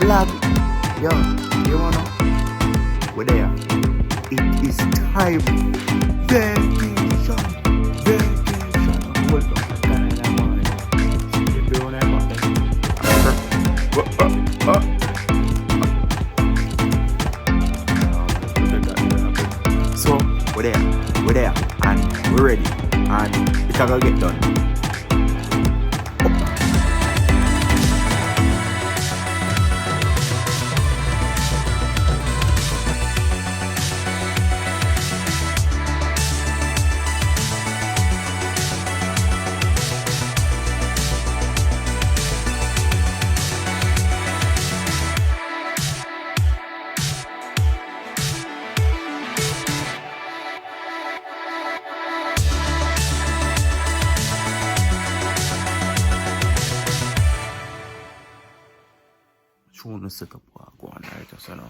vlog. Yo, you wanna know? We're there. It is time. Vacation. Hold on. So, we're there, and we're ready, and it's gonna get done. Showing the setup while I go on right so now.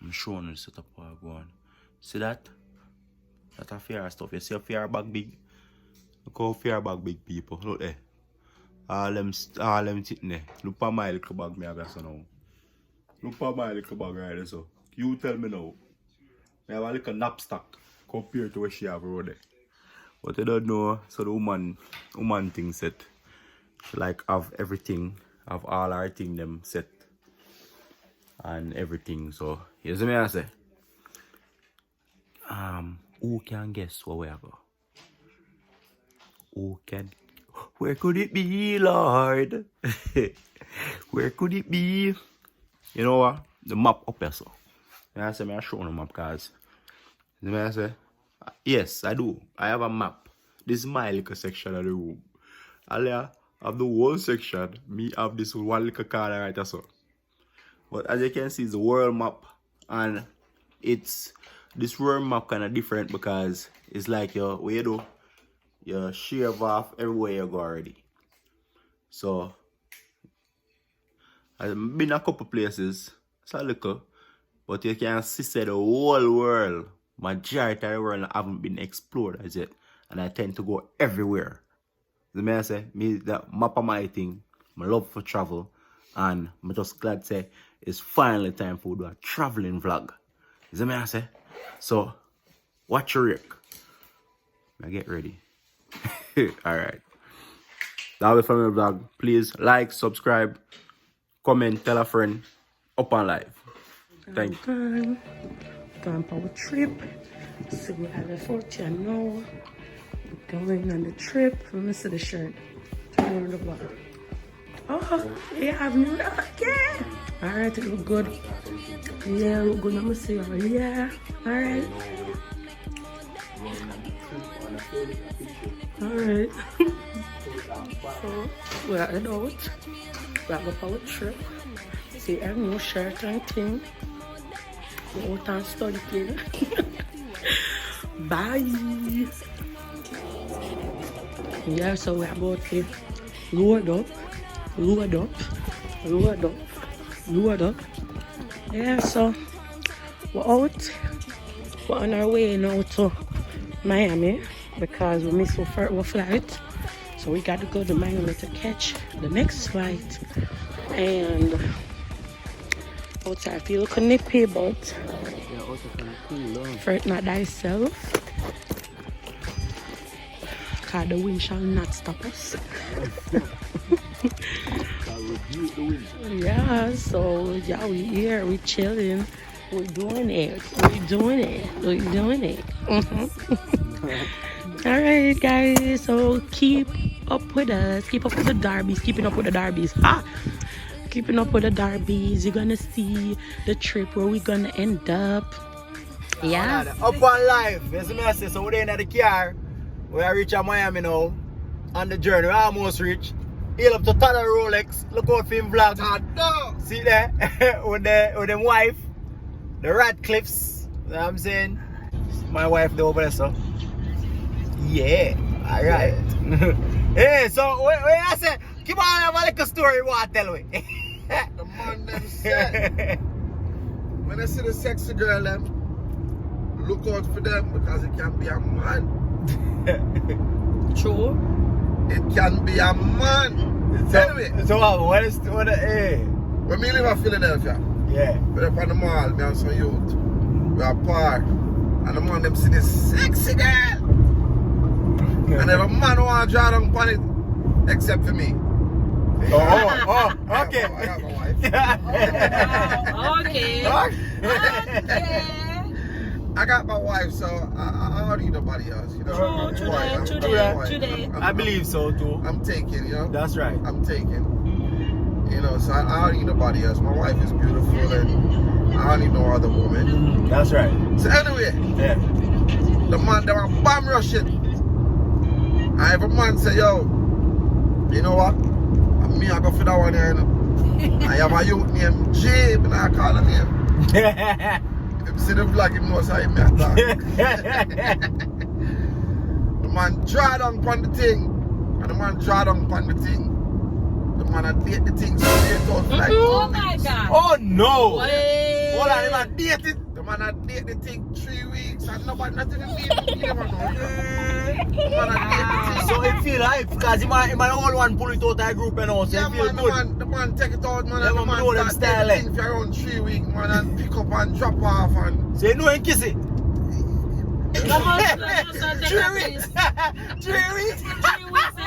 I'm showing the setup while I go on. See that? That's a fair stuff. You see a fair bag big? Look how fair bag big people. Look there. All them sitting there. Look at my little bag me I got so now. Look at my little bag right there so. You tell me now. I have a little knapsack compared to what she have over there. But I don't know, so the woman thing set. She like have everything, have all her thing them set. And everything, so you see me I say, who can guess where we are go? Where could it be, Lord? Where could it be? You know what? The map up here, so I say I show the map, cause you see me I say, yes I do. I have a map. This is my little section of the room. Alia have the whole section. Me have this one little corner right there, so. But as you can see, it's the world map, and it's this world map kind of different because it's like you shave off everywhere you go already. So I've been a couple places, it's a little, but you can see the whole world, majority of the world haven't been explored as yet, and I tend to go everywhere. The man say me that map of my thing, my love for travel, and I'm just glad to say it's finally time for do a traveling vlog. Is that me I say? So watch your rake. Now get ready. Alright. DARBY Family Vlog. Please like, subscribe, comment, tell a friend. Up on live. Thank you. Going for a trip. So we have a 40 now. Going on the trip. Let me see the shirt. Turn around the vlog. Oh, yeah, I've new again. Alright, it look good. Yeah, look good. Let me see. Yeah, alright. Alright. So, we're out. We're going for a trip. See a new shirt and thing. Go out and study thing. Bye. Yeah, so we're about to load up. Load up. Yeah, so we're out. We're on our way now to Miami because we missed our flight. So we got to go to Miami to catch the next flight. And outside I feel kind of nippy, but fret not thyself. Because the wind shall not stop us. Yeah, so yeah, we here, we chilling, we're doing it. All right, guys, so keep up with us, keeping up with the Darbys. Keeping up with the Darbys. You're gonna see the trip where we're gonna end up. Yeah, up on live. Yes, me I say. So we're in the car. We are reaching Miami now. On the journey, we almost reached. Hail up to Tyler Rolex. Look out for him vlog. See there? with them wife. The Radcliffes. You know what I'm saying? My wife there over there, so. Yeah. Alright. Hey, so where I say, keep on have a little story you want to tell me. The man them said, when I see the sexy girl them, look out for them because it can be a man. True. It can be a man. Tell me. So what is hey? When me live in Philadelphia, Yeah. we're up on the mall, me and some youth. We are park. And the man them see this sexy girl. And every man want to draw down on it except for me. Oh, okay. I got my wife. Okay. I got my wife, so I don't need nobody else. You know, True that. I believe so too. I'm taking, you know. That's right. I'm taking. You know, so I don't need nobody else. My wife is beautiful and I don't need no other woman. That's right. So anyway, Yeah. the man that was bomb rushing. I have a man say, yo, you know what? Me, I go for that one here, you know. I have a youth named Jay, but I call him name. If you see the vlog, you know how me attack. The man draw down upon the thing, and the man draw down upon the thing. The man had date the thing, so they thought like, Oh my God. Oh no! Wait. Hold on, the man dated. the man had date the thing 3 weeks, and nobody nothing to do. You never know. The man had date the thing. So it feel hype because he might the only one pull it out of the group and all, so Yeah, it feel man, good. the man take it out, man, Yeah, and the man, man know them start style, taking for around 3 weeks, man, and pick up and drop off and... So you know and kiss it. 3 weeks. 3 weeks. 3 weeks and must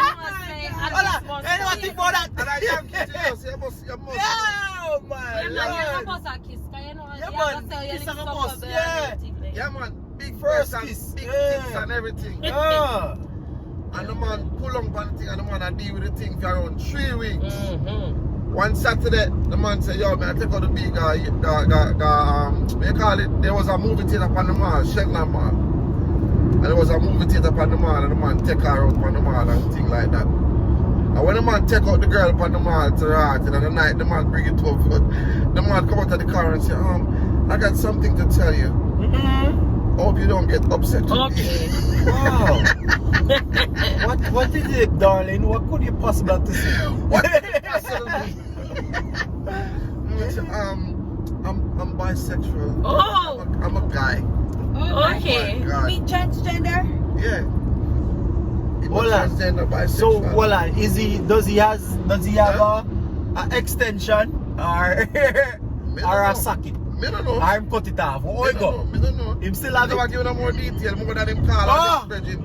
say, Hold on, anyone think about that? And I am kissing you, so you must... Oh my You're lord. supposed to kiss, because you know, Yeah, you man, have to say kiss you and lick a up bust, the yeah. everything, like. Yeah, man, big First breasts and kiss, big yeah. tits and everything. Ah. And the man pull on the thing and the man had deal with the thing for around 3 weeks. Mm-hmm. One Saturday, the man said, yo, man, I take out the big, what you call it, there was a movie theater up on the mall, Shetland Mall. And there was a movie theater up on the mall and the man take her out on the mall and thing like that. And when the man take out the girl up on the mall to the heart, and at the night the man bring it to her foot, the man come out of the car and say, I got something to tell you. Hope you don't get upset with me. Okay. Wow. What is it, darling? What could you possibly have to say? What is it possibly? I'm bisexual. Oh. I'm a guy. Okay. Oh my God. Transgender? Yeah. Hold on. Transgender, bisexual. So, hold on. Does he have a extension or a socket? Me don't know. Or him cut it off? Oh, Me go. don't know. Him still have Never it. give them more detail, more than him call out the virgin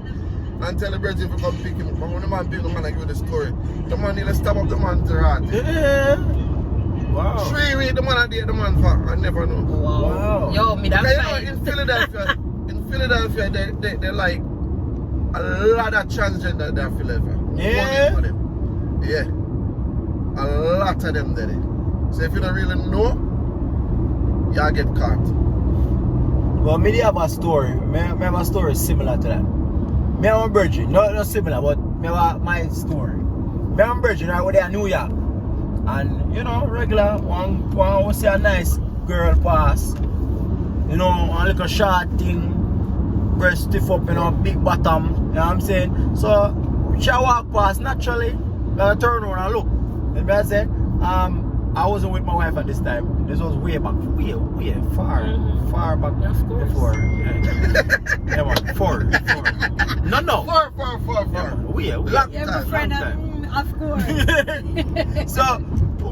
and tell the virgin to come pick him up. But when the man pick him up and give you the story, the man need to stab up the man to heart. Yeah. Wow. 3 weeks the man had date the man for, I never know. Wow. Yo, me that's Because fine. you know, in Philadelphia, they like a lot of transgender there in Philadelphia. Yeah. Money for them. Yeah. A lot of them there. So if you don't really know, y'all get caught. Well, me have a story. Me have a story similar to that. Me have a virgin. Not similar, but me have my story. Me have a virgin right over there in New York. And, you know, regular, one we see a nice girl pass. You know, a little short thing. Breast stiff up, you know, big bottom. You know what I'm saying? So, she walk past naturally. I turn around and look. And I say, I wasn't with my wife at this time. This was way back, way far back before. Yeah, man, four. No. Four. Yeah, Long You have a time. friend, of course. So,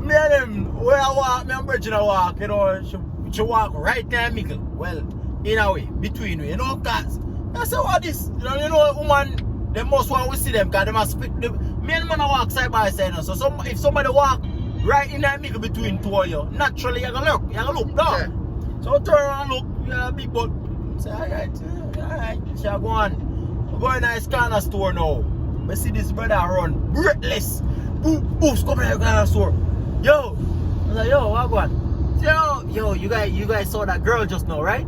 me and him, where I walk, me and Bridget walk, you know, she walk right there, Mickle. Well, in a way, between we, you know, cause I say, what this? You know, woman, they most want to see them, cause they must speak. Me and the man walk side by side, you know, so if somebody walk right in that middle between two of you, naturally you're gonna look down. Yeah. So turn around and look, yeah, big butt. Say, alright, shall go on. We're going to this corner store now. I see this brother run, breathless. Boost, come to the corner store. Yo, I was like, yo, what going? Yo, you guys saw that girl just now, right?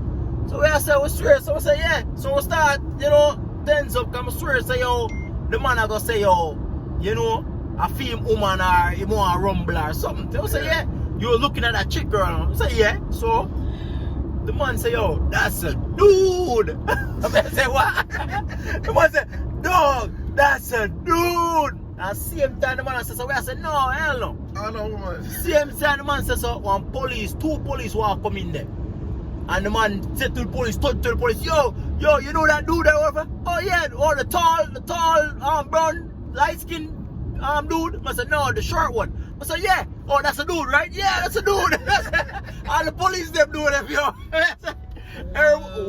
So I said, we swear. So I said, yeah. So we start, you know, tense up, come swear, say, yo, the man I go say, yo, you know, a film woman or you want a rumble or something. So I say, yeah. You were looking at that chick girl. I say, yeah. So the man say, yo, that's a dude. I say, what? The man say, dog, that's a dude. And same time the man says, so I said, no, hell no. I know, woman. Same time the man says, so two police want to come in there. And the man said to the police, told to the police, yo, you know that dude there over? Oh yeah, or the tall, brown, light skinned dude. I said, no, the short one. I said, yeah. Oh, that's a dude, right? Yeah, that's a dude. All the police them doing them, yo.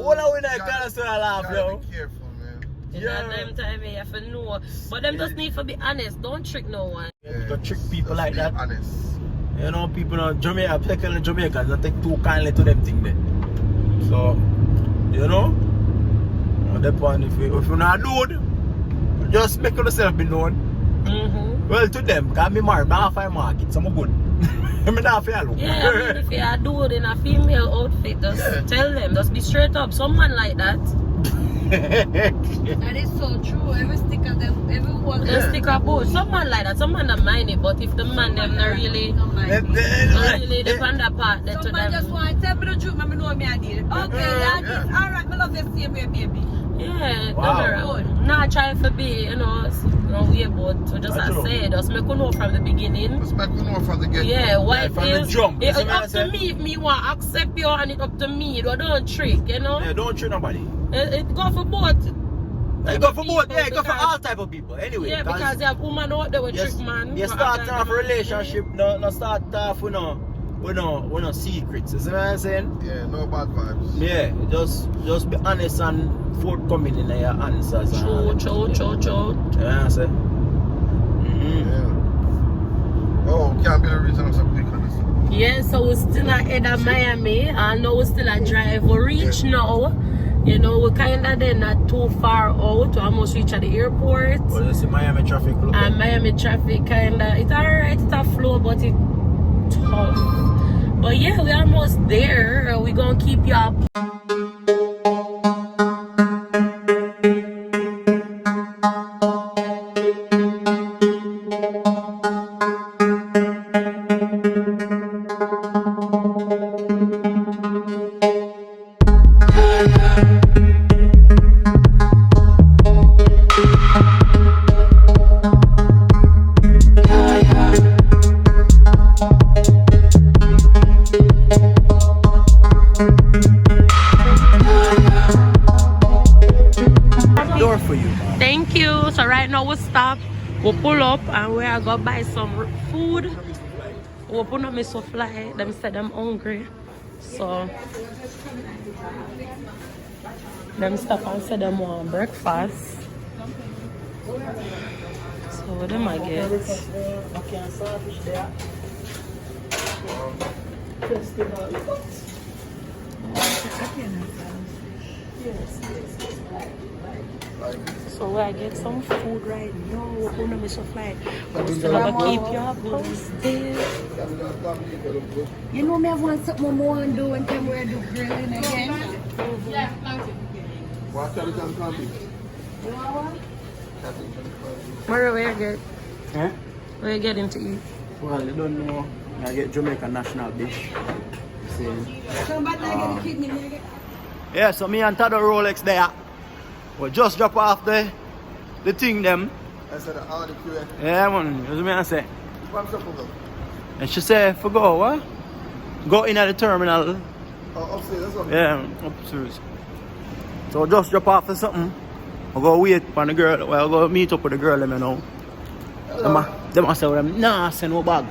What are we there? Kind of laugh, yo. Be careful, man. In that time, you have to know. But them just need to be honest. Don't trick no one. You got trick people like be that. Honest. You know, people in Jamaica, particularly Jamaicans, don't take too kindly to them thing there. So, you know, at that point, if you're not a dude, just make yourself be known. Well, to them, because I'm married, I'm not market, so I'm good. I'm not fair. Yeah, I mean, if you're a dude in a female outfit, just tell them, just be straight up. Someone like that. That is so true. Every sticker, everyone. Just stick a boat. Someone like that, someone don't mind it, but if the man them not really depend apart, then to Someone just them. want to tell me the truth, I know me I did. Okay, I did. Alright, I love this same way, baby. Yeah, Wow. not trying to be, you know, no way about. So just I say, just make you know from the beginning. Just make you know from the get-go. Yeah, what from is the jump. it's You see what up I to say? me if me want to accept you and it's up to me. Don't trick, you know. Yeah, don't treat nobody. It go for both. It go for both, yeah, it go for because- all type of people. Anyway, Yeah, because you have women out there with trick man. You start off a relationship, no start off with no secrets. You see what I'm saying? Yeah, no bad vibes. Yeah, just be honest and forthcoming in your answers. True. You know what I'm saying? Yeah. Oh, can't be the reason I'm so quick on this. Yeah, so we're still ahead of Miami. I know we're still a drive. We reach now. You know, we're kind of then not too far out. We almost reach at the airport. Well, you see Miami traffic. Look. And Miami traffic kind of, it's alright, it's a flow, but it's tough. But yeah, we're almost there. We're going to keep you up. Door for you. Thank you. So right now we stop, we pull up and we are going to buy some food. We put on me so fly. Them said I'm hungry. So them stop and said them want breakfast. So what them I get? So I get some food right now. We're going to be so fly. We're still gonna keep you posted. You know me, I want something more and do and then we're do grilling again. What can you coffee? Where you get? Eh? Where you getting to eat? Well, you don't know. I get Jamaica national dish. Somebody get the kidney, nigga. Yeah, so me and Tado Rolex there. We just drop off the thing them. I said, how the QA? Yeah, man. You know what I say? What's up, though? And she say, for go, what? Go in at the terminal. Oh, upstairs, that's what. Yeah, upstairs. So just drop off for something. I'll go wait for the girl. Well, I'll go meet up with the girl, them, you know. Them I say, them, nah, send no bag.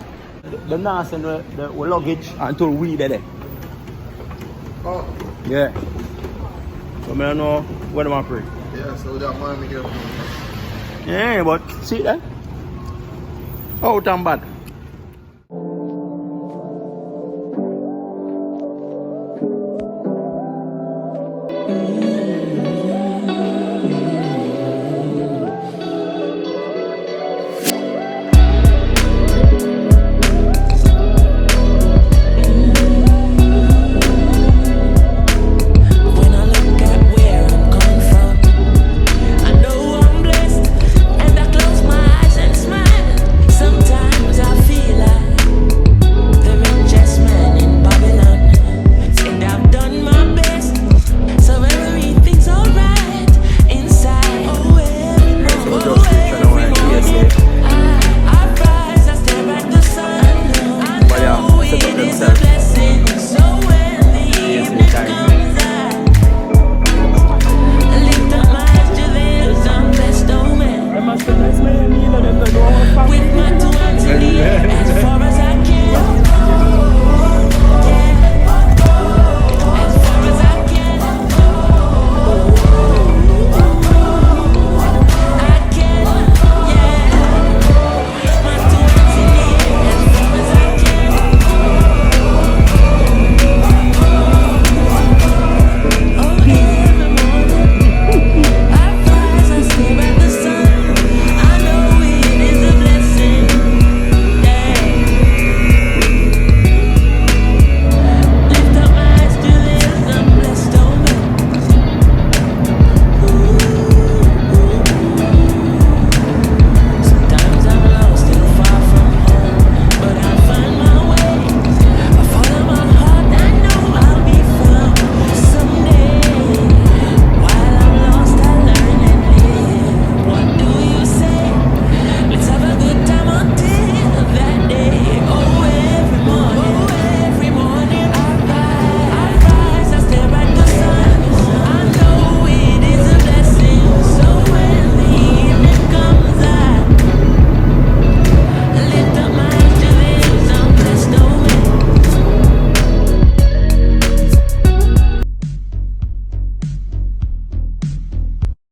Them nah send the luggage until we there. Oh, Yeah. So I don't know where them I pray. yeah, so that Miami here. Yeah, but see that? Out and bad.